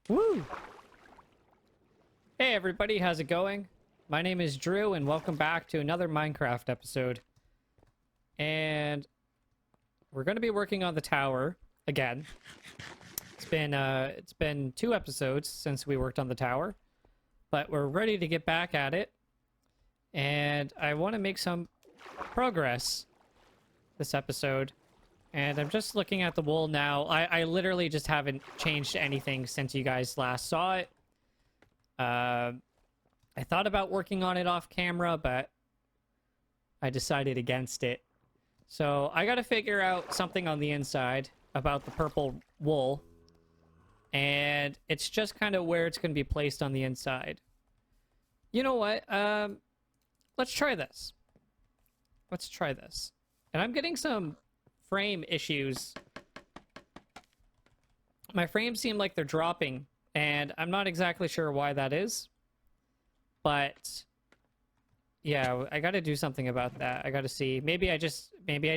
Woo! Hey everybody, how's it going? My name is Drew and welcome back to another Minecraft episode. And we're going to be working on the tower again. It's been 2 episodes since we worked on the tower, but we're ready to get back at it. And I want to make some progress this episode. And I'm just looking at the wool now. I literally just haven't changed anything since you guys last saw it. I thought about working on it off camera, but I decided against it. So I gotta figure out something on the inside about the purple wool. And it's just kind of where it's going to be placed on the inside. You know what? Let's try this. Let's try this. And I'm getting some frame issues. My frames seem like they're dropping, and I'm not exactly sure why that is. But yeah, I got to do something about that. I got to see. Maybe I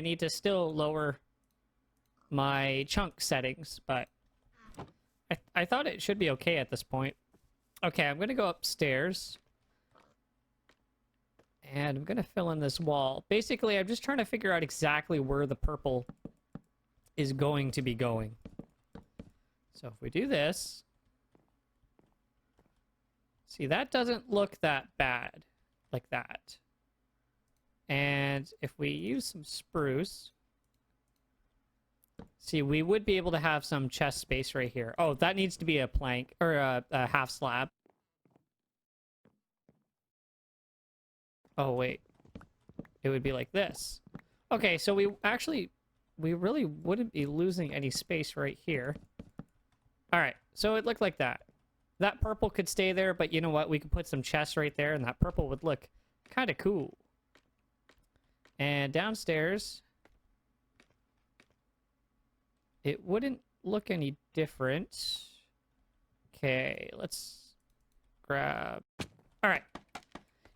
need to still lower my chunk settings, but I thought it should be okay at this point. Okay, I'm going to go upstairs. And I'm going to fill in this wall. Basically, I'm just trying to figure out exactly where the purple is going to be going. So if we do this... See, that doesn't look that bad. Like that. And if we use some spruce... See, we would be able to have some chest space right here. Oh, that needs to be a plank, or a half slab. Oh, wait. It would be like this. Okay, so we really wouldn't be losing any space right here. Alright, so it looked like that. That purple could stay there, but you know what? We could put some chests right there, and that purple would look kind of cool. And downstairs... It wouldn't look any different. Okay, let's grab... Alright.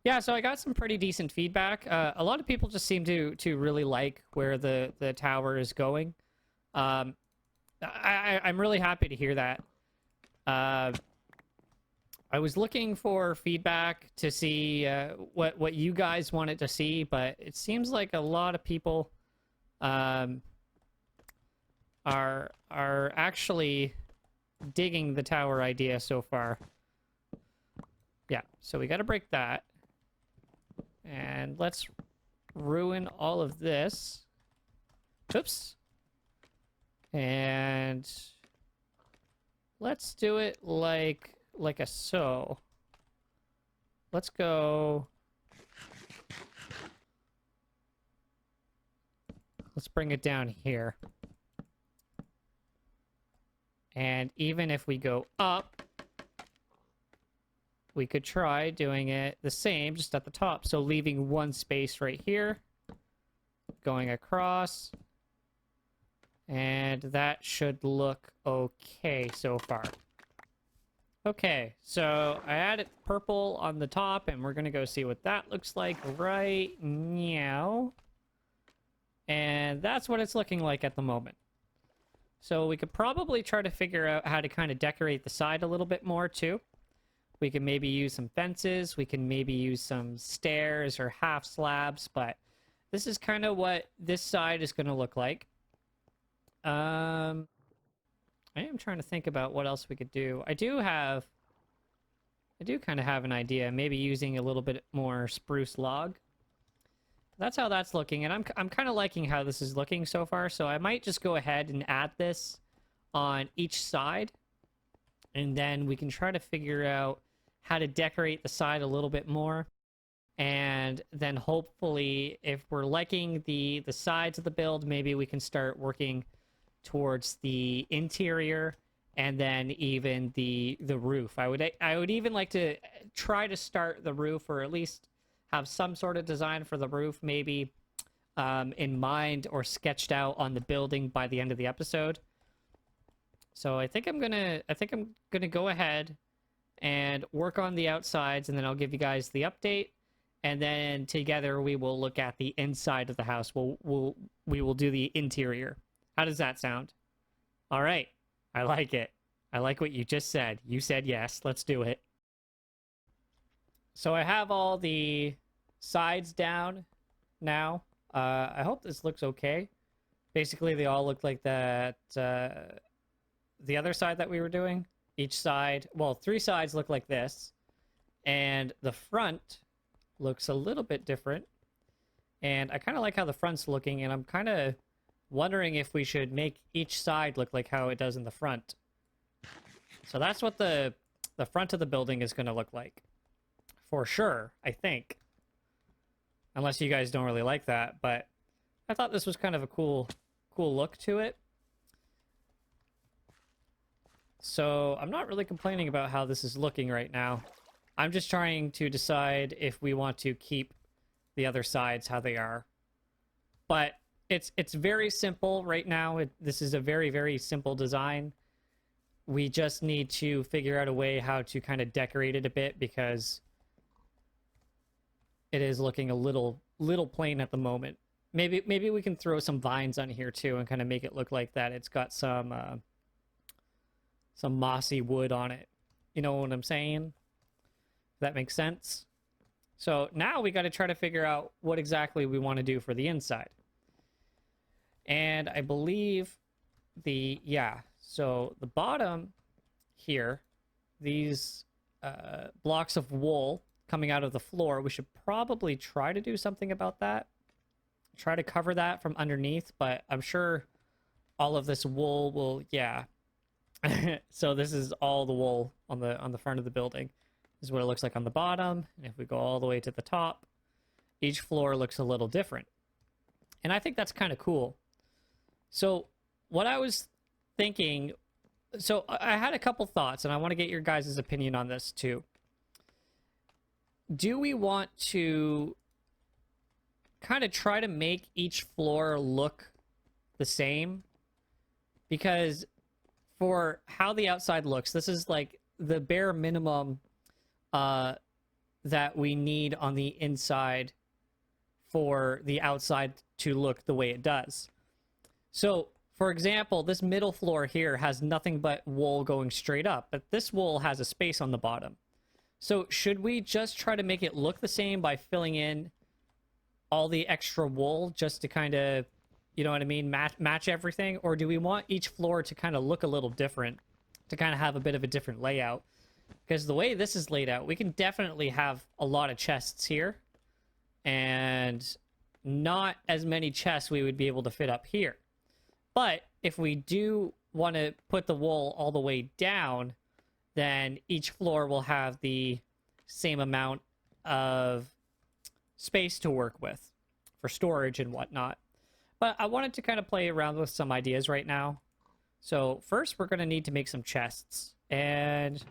Yeah, so I got some pretty decent feedback. A lot of people just seem to really like where the tower is going. I'm really happy to hear that. I was looking for feedback to see what you guys wanted to see, but it seems like a lot of people... are actually digging the tower idea so far. Yeah, so we got to break that. And let's ruin all of this. Oops. And let's do it like a so. Let's go. Let's bring it down here. And even if we go up, we could try doing it the same, just at the top. So leaving one space right here, going across, and that should look okay so far. Okay, so I added purple on the top, and we're going to go see what that looks like right now. And that's what it's looking like at the moment. So we could probably try to figure out how to kind of decorate the side a little bit more too. We can maybe use some fences. We can maybe use some stairs or half slabs, but this is kind of what this side is going to look like. I am trying to think about what else we could do. I do kind of have an idea, maybe using a little bit more spruce log. That's how that's looking, and I'm kind of liking how this is looking so far, so I might just go ahead and add this on each side, and then we can try to figure out how to decorate the side a little bit more, and then hopefully, if we're liking the sides of the build, maybe we can start working towards the interior, and then even the roof. I would even like to try to start the roof, or at least have some sort of design for the roof, maybe in mind or sketched out on the building by the end of the episode. So I think I'm gonna go ahead and work on the outsides, and then I'll give you guys the update, and then together we will look at the inside of the house. We will do the interior. How does that sound? All right, I like it. I like what you just said. You said yes. Let's do it. So I have all the sides down now. I hope this looks okay. Basically, they all look like that. The other side that we were doing, each side, well, 3 sides look like this, and the front looks a little bit different. And I kind of like how the front's looking, and I'm kind of wondering if we should make each side look like how it does in the front. So that's what the front of the building is going to look like. For sure, I think. Unless you guys don't really like that, but I thought this was kind of a cool look to it. So I'm not really complaining about how this is looking right now. I'm just trying to decide if we want to keep the other sides how they are. But it's very simple right now. This is a very, very simple design. We just need to figure out a way how to kind of decorate it a bit, because it is looking a little plain at the moment. Maybe we can throw some vines on here too and kind of make it look like that. It's got some mossy wood on it. You know what I'm saying? That makes sense. So now we got to try to figure out what exactly we want to do for the inside. And I believe so the bottom here, these blocks of wool coming out of the floor, we should probably try to do something about that. Try to cover that from underneath, but I'm sure all of this wool will, So this is all the wool on the front of the building. This is what it looks like on the bottom. And if we go all the way to the top, each floor looks a little different. And I think that's kind of cool. So what I was thinking, so I had a couple thoughts, and I want to get your guys' opinion on this too. Do we want to kind of try to make each floor look the same? Because for how the outside looks, this is like the bare minimum that we need on the inside for the outside to look the way it does. So, for example, this middle floor here has nothing but wool going straight up, but this wool has a space on the bottom. So should we just try to make it look the same by filling in all the extra wool just to kind of, you know what I mean, match everything? Or do we want each floor to kind of look a little different, to kind of have a bit of a different layout? Because the way this is laid out, we can definitely have a lot of chests here, and not as many chests we would be able to fit up here. But if we do want to put the wool all the way down, then each floor will have the same amount of space to work with for storage and whatnot. But I wanted to kind of play around with some ideas right now. So first, we're going to need to make some chests. And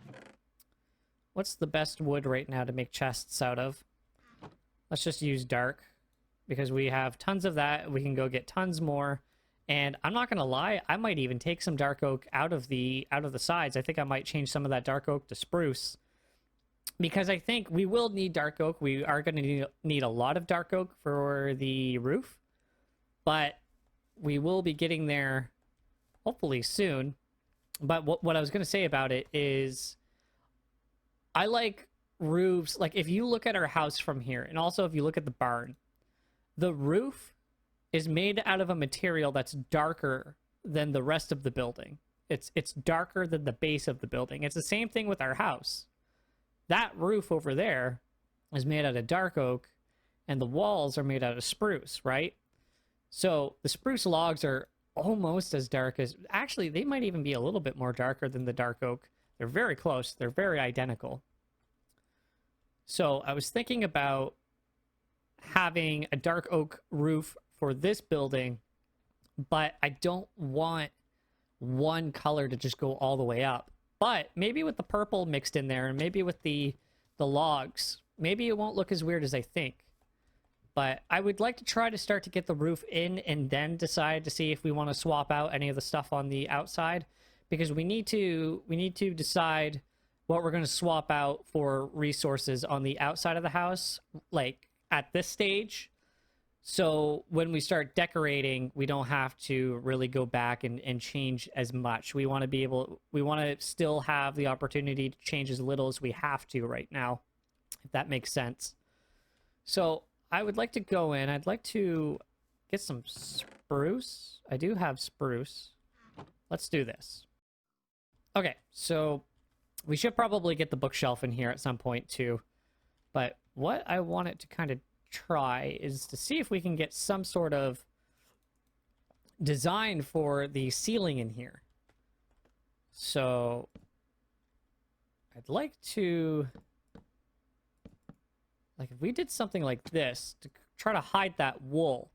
what's the best wood right now to make chests out of? Let's just use dark, because we have tons of that. We can go get tons more. And I'm not going to lie, I might even take some dark oak out of the sides. I think I might change some of that dark oak to spruce, because I think we will need dark oak. We are going to need a lot of dark oak for the roof, but we will be getting there hopefully soon. But what I was going to say about it is, I like roofs. Like, if you look at our house from here, and also if you look at the barn, the roof is made out of a material that's darker than the rest of the building. It's darker than the base of the building. It's the same thing with our house. That roof over there is made out of dark oak, and the walls are made out of spruce, right? So the spruce logs are almost as dark as... Actually, they might even be a little bit more darker than the dark oak. They're very close. They're very identical. So I was thinking about having a dark oak roof for this building, but I don't want one color to just go all the way up. But maybe with the purple mixed in there, and maybe with the logs, maybe it won't look as weird as I think. But I would like to try to start to get the roof in, and then decide to see if we want to swap out any of the stuff on the outside, because we need to decide what we're going to swap out for resources on the outside of the house, like at this stage. So when we start decorating, we don't have to really go back and change as much. We want to still have the opportunity to change as little as we have to right now, if that makes sense. So I would like to go in. I'd like to get some spruce. I do have spruce. Let's do this. Okay, so we should probably get the bookshelf in here at some point too. But what I wanted to kind of try is to see if we can get some sort of design for the ceiling in here. So I'd like to, like, if we did something like this to try to hide that wool,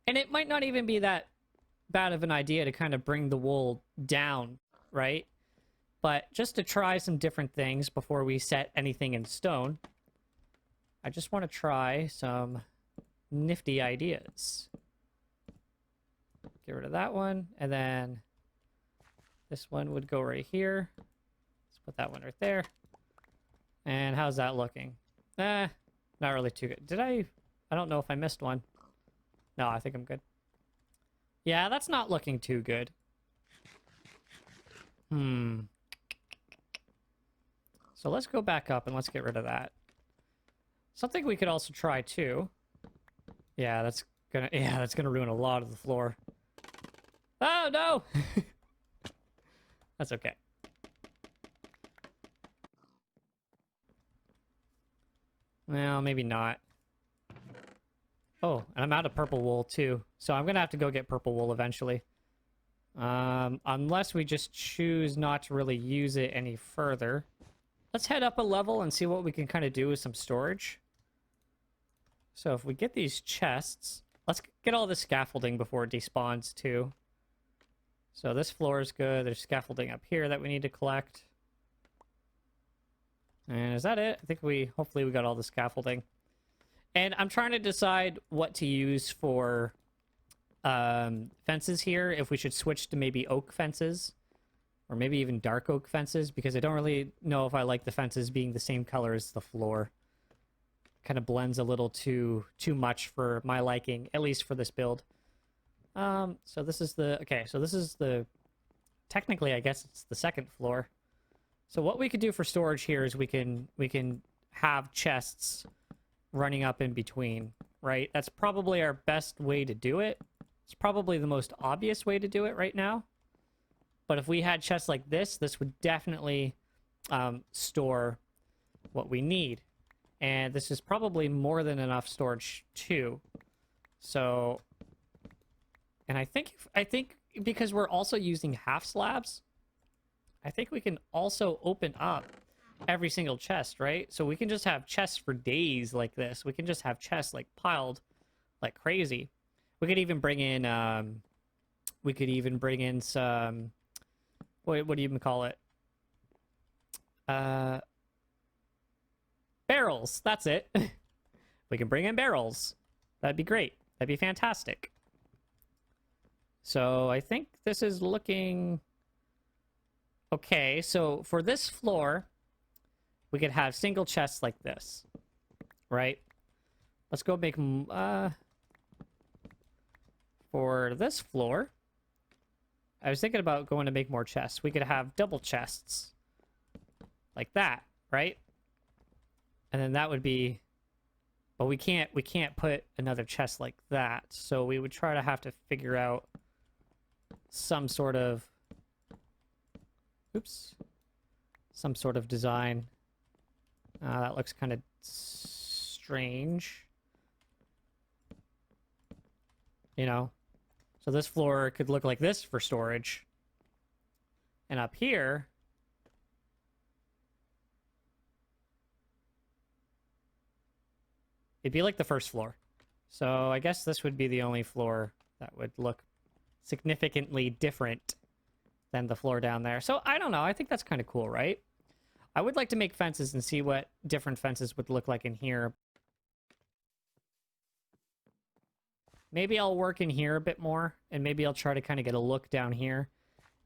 and it might not even be that bad of an idea to kind of bring the wool down, right? But just to try some different things before we set anything in stone, I just want to try some nifty ideas. Get rid of that one, and then this one would go right here. Let's put that one right there. And how's that looking? Not really too good. Did I don't know if I missed one. No, I think I'm good. Yeah, that's not looking too good. So let's go back up and let's get rid of that. Something we could also try too. Yeah, that's gonna ruin a lot of the floor. Oh no! That's okay. Well, maybe not. Oh, and I'm out of purple wool too, so I'm gonna have to go get purple wool eventually. Unless we just choose not to really use it any further. Let's head up a level and see what we can kind of do with some storage. So if we get these chests, let's get all the scaffolding before it despawns too. So this floor is good. There's scaffolding up here that we need to collect. And is that it? I think hopefully we got all the scaffolding. And I'm trying to decide what to use for fences here. If we should switch to maybe oak fences or maybe even dark oak fences, because I don't really know if I like the fences being the same color as the floor. Kind of blends a little too much for my liking, at least for this build. So this is the technically I guess it's the second floor. So what we could do for storage here is we can have chests running up in between, right? That's probably our best way to do it. It's probably the most obvious way to do it right now. But if we had chests like this would definitely store what we need. And this is probably more than enough storage too. So, and I think because we're also using half slabs, I think we can also open up every single chest, right? So we can just have chests for days like this. We can just have chests like piled like crazy. We could even bring in some, what do you even call it? Barrels, that's it. We can bring in barrels. That'd be great. That'd be fantastic. So I think this is looking okay. So for this floor, we could have single chests like this, right? Let's go make for this floor. I was thinking about going to make more chests. We could have double chests like that, right? And then that would be, but we can't put another chest like that. So we would try to have to figure out some sort of, some sort of design. That looks kind of strange. You know? So this floor could look like this for storage. And up here, it'd be like the first floor. So I guess this would be the only floor that would look significantly different than the floor down there. So I don't know. I think that's kind of cool, right? I would like to make fences and see what different fences would look like in here. Maybe I'll work in here a bit more, and maybe I'll try to kind of get a look down here.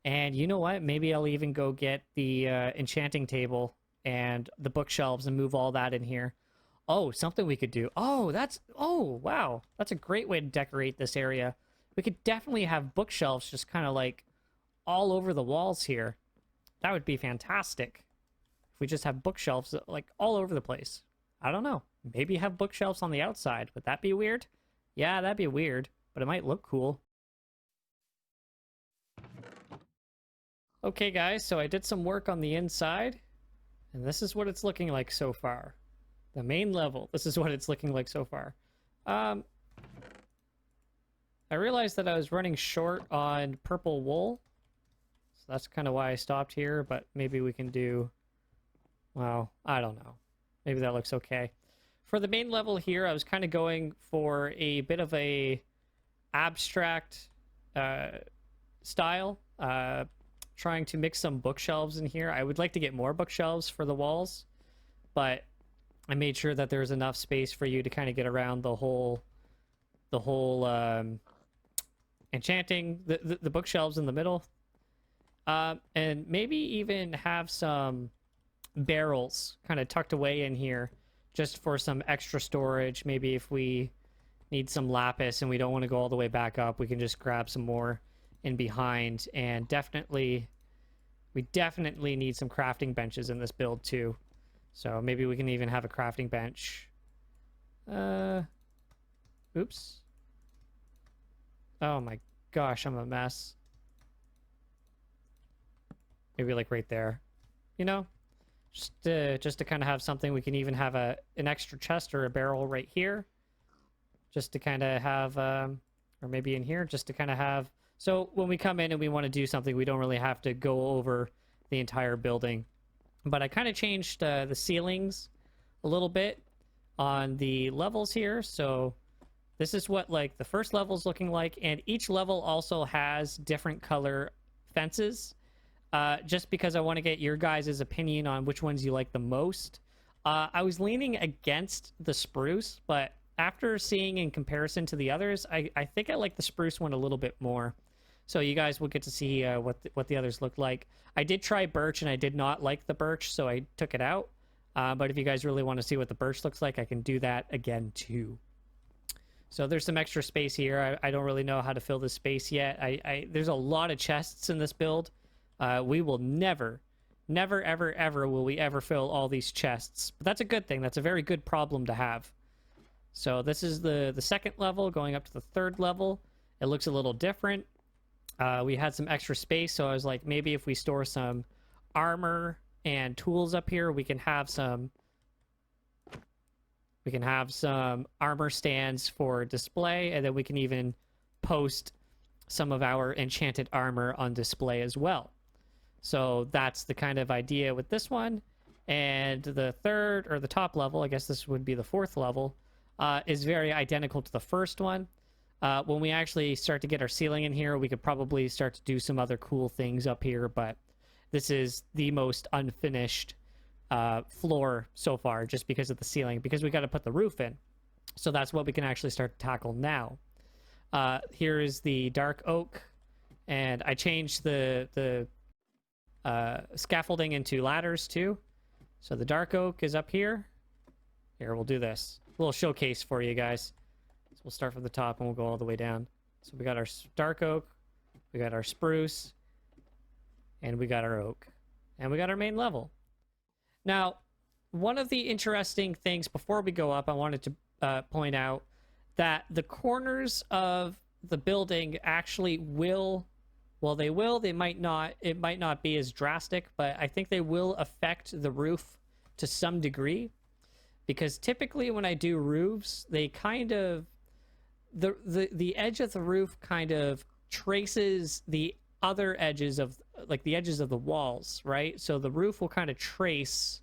And you know what? Maybe I'll even go get the enchanting table and the bookshelves and move all that in here. Oh, something we could do. Oh, wow. That's a great way to decorate this area. We could definitely have bookshelves just kind of like all over the walls here. That would be fantastic. If we just have bookshelves like all over the place. I don't know. Maybe have bookshelves on the outside. Would that be weird? Yeah, that'd be weird, but it might look cool. Okay, guys, so I did some work on the inside, and this is what it's looking like so far. The main level, this is what it's looking like so far. I realized that I was running short on purple wool, so that's kind of why I stopped here, but maybe we can do... Well, I don't know. Maybe that looks okay. For the main level here, I was kind of going for a bit of a abstract style, trying to mix some bookshelves in here. I would like to get more bookshelves for the walls, but I made sure that there's enough space for you to kind of get around the whole enchanting the bookshelves in the middle, and maybe even have some barrels kind of tucked away in here just for some extra storage. Maybe if we need some lapis and we don't want to go all the way back up, we can just grab some more in behind. And we definitely need some crafting benches in this build too, so maybe we can even have a crafting bench. Oops. Oh my gosh, I'm a mess. Maybe like right there, you know, just to kind of have something. We can even have an extra chest or a barrel right here, just to kind of have, or maybe in here, just to kind of have. So when we come in and we want to do something, we don't really have to go over the entire building. But I kind of changed the ceilings a little bit on the levels here. So this is what like the first level is looking like, and each level also has different color fences. Just because I want to get your guys' opinion on which ones you like the most. I was leaning against the spruce, but after seeing in comparison to the others, I think I like the spruce one a little bit more. So you guys will get to see what the others look like. I did try birch, and I did not like the birch, so I took it out. But if you guys really want to see what the birch looks like, I can do that again too. So there's some extra space here. I don't really know how to fill this space yet. There's a lot of chests in this build. We will never, ever will we ever fill all these chests. But that's a good thing. That's a very good problem to have. So this is the second level, going up to the third level. It looks a little different. We had some extra space, so I was like, maybe if we store some armor and tools up here, we can have some armor stands for display, and then we can even post some of our enchanted armor on display as well. So that's the kind of idea with this one. And the third, or the top level, I guess this would be the fourth level, is very identical to the first one. When we actually start to get our ceiling in here, we could probably start to do some other cool things up here, but this is the most unfinished floor so far, just because of the ceiling, because we got to put the roof in. So that's what we can actually start to tackle now. Here is the dark oak, and I changed the scaffolding into ladders too. So the dark oak is up here. Here, we'll do this. A little showcase for you guys. So we'll start from the top and we'll go all the way down. So we got our dark oak, we got our spruce, and we got our oak. And we got our main level. Now, one of the interesting things before we go up, I wanted to point out that the corners of the building actually will, well, they might not, it might not be as drastic, but I think they will affect the roof to some degree. Because typically when I do roofs, they kind of, the edge of the roof kind of traces the other edges of, like the edges of the walls, right? So the roof will kind of trace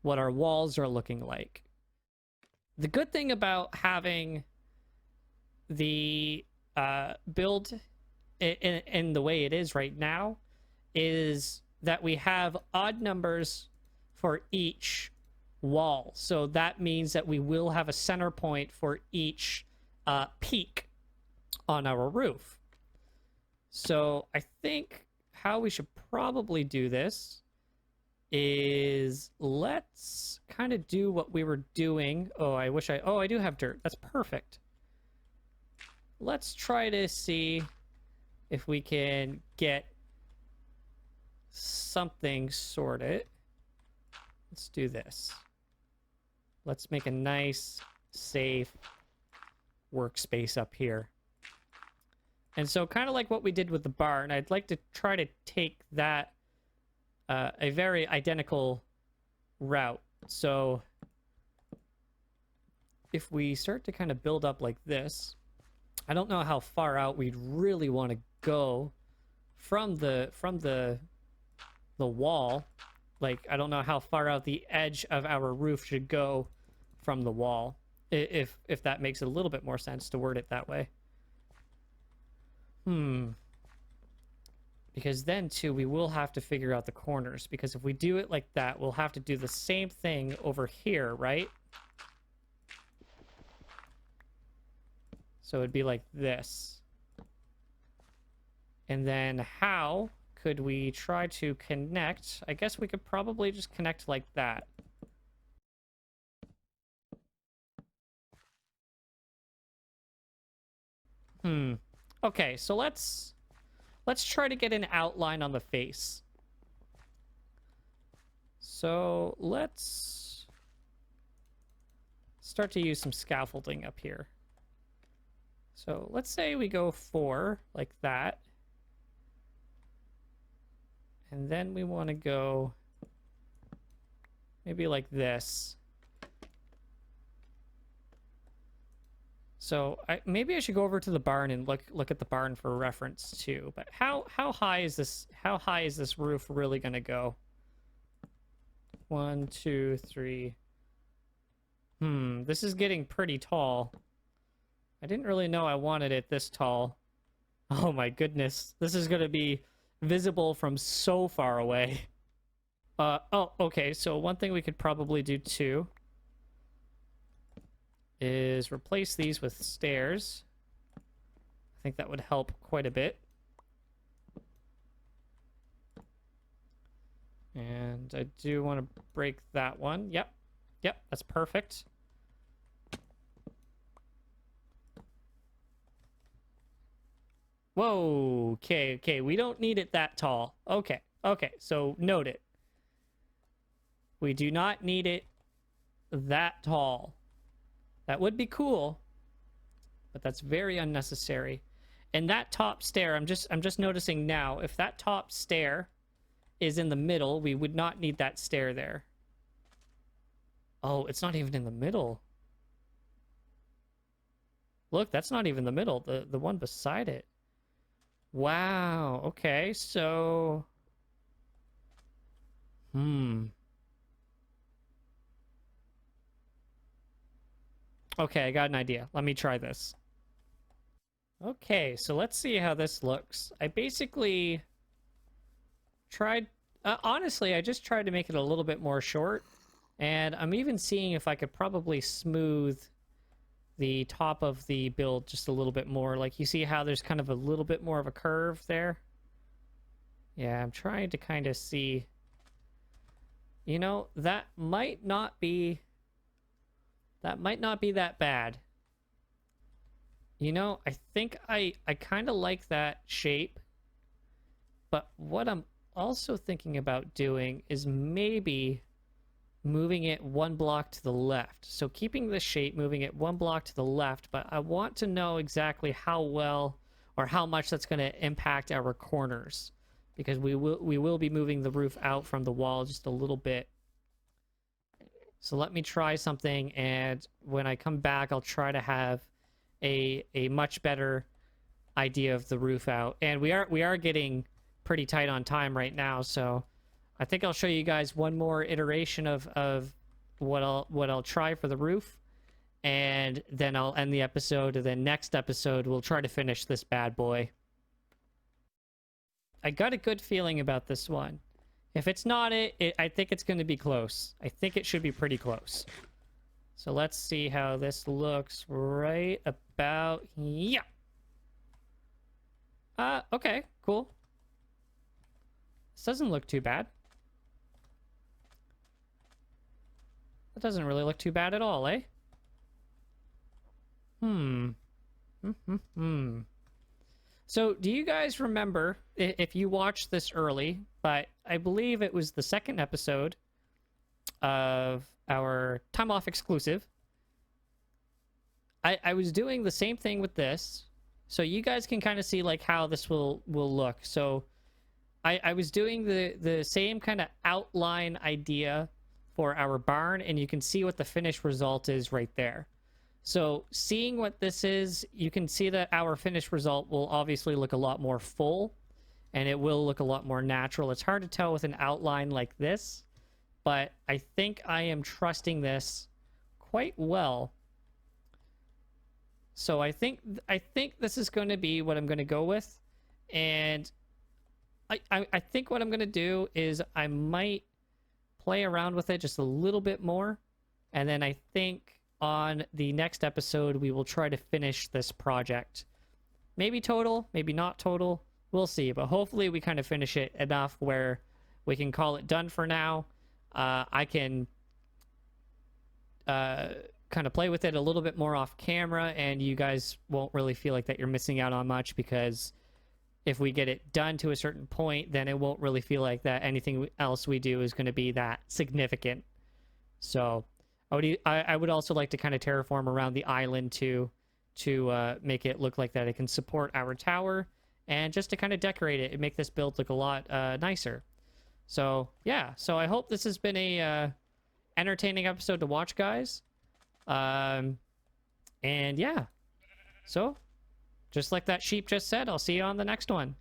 what our walls are looking like. The good thing about having the build in the way it is right now is that we have odd numbers for each wall. So that means that we will have a center point for each peak on our roof. So I think how we should probably do this is let's kind of do what we were doing. Oh, I do have dirt. That's perfect. Let's try to see if we can get something sorted. Let's do this. Let's make a nice, safe workspace up here. And so kind of like what we did with the barn, I'd like to try to take that a very identical route. So if we start to kind of build up like this, I don't know how far out we'd really want to go from the wall. Like, I don't know how far out the edge of our roof should go from the wall. If that makes it a little bit more sense to word it that way. Because then, too, we will have to figure out the corners. Because if we do it like that, we'll have to do the same thing over here, right? So it'd be like this. And then how could we try to connect? I guess we could probably just connect like that. Okay, so let's try to get an outline on the face. So let's start to use some scaffolding up here. So let's say we go 4 like that. And then we want to go maybe like this. So maybe I should go over to the barn and look at the barn for reference too. But how high is this? How high is this roof really going to go? 1, 2, 3. This is getting pretty tall. I didn't really know I wanted it this tall. Oh my goodness, this is going to be visible from so far away. Oh, okay. So one thing we could probably do too is replace these with stairs. I think that would help quite a bit. And I do want to break that one. Yep, that's perfect. Whoa, okay, we don't need it that tall. Okay, so note it. We do not need it that tall. That would be cool, but that's very unnecessary. And that top stair, I'm just noticing now, if that top stair is in the middle, we would not need that stair there. Oh, it's not even in the middle. Look, that's not even the middle, the one beside it. Wow, okay, so... Okay, I got an idea. Let me try this. Okay, so let's see how this looks. I basically tried... honestly, I just tried to make it a little bit more short. And I'm even seeing if I could probably smooth the top of the build just a little bit more. Like, you see how there's kind of a little bit more of a curve there? Yeah, I'm trying to kind of see... You know, that might not be that bad. You know, I think I kind of like that shape. But what I'm also thinking about doing is maybe moving it 1 block to the left. So keeping the shape, moving it 1 block to the left, but I want to know exactly how well or how much that's going to impact our corners, because we will be moving the roof out from the wall just a little bit. So let me try something, and when I come back, I'll try to have a much better idea of the roof out. And we are getting pretty tight on time right now, so I think I'll show you guys one more iteration of what I'll try for the roof, and then I'll end the episode. And then next episode we'll try to finish this bad boy. I got a good feeling about this one. If it's not I think it's going to be close. I think it should be pretty close. So let's see how this looks right about... Yeah. Okay, cool. This doesn't look too bad. That doesn't really look too bad at all, eh? So, do you guys remember, if you watched this early, but I believe it was the second episode of our Time Off exclusive, I was doing the same thing with this, so you guys can kind of see like how this will look. So I was doing the same kind of outline idea for our barn, and you can see what the finished result is right there. So seeing what this is, you can see that our finished result will obviously look a lot more full, and it will look a lot more natural. It's hard to tell with an outline like this, but I think I am trusting this quite well. So I think this is going to be what I'm going to go with. And I think what I'm going to do is I might play around with it just a little bit more. And then I think on the next episode, we will try to finish this project. Maybe total, maybe not total. We'll see. But hopefully we kind of finish it enough where we can call it done for now. I can kind of play with it a little bit more off camera, and you guys won't really feel like that you're missing out on much, because if we get it done to a certain point, then it won't really feel like that anything else we do is going to be that significant. So I would also like to kind of terraform around the island to make it look like that it can support our tower, and just to kind of decorate it and make this build look a lot nicer. So yeah, so I hope this has been a entertaining episode to watch, guys. And yeah, so just like that sheep just said, I'll see you on the next one.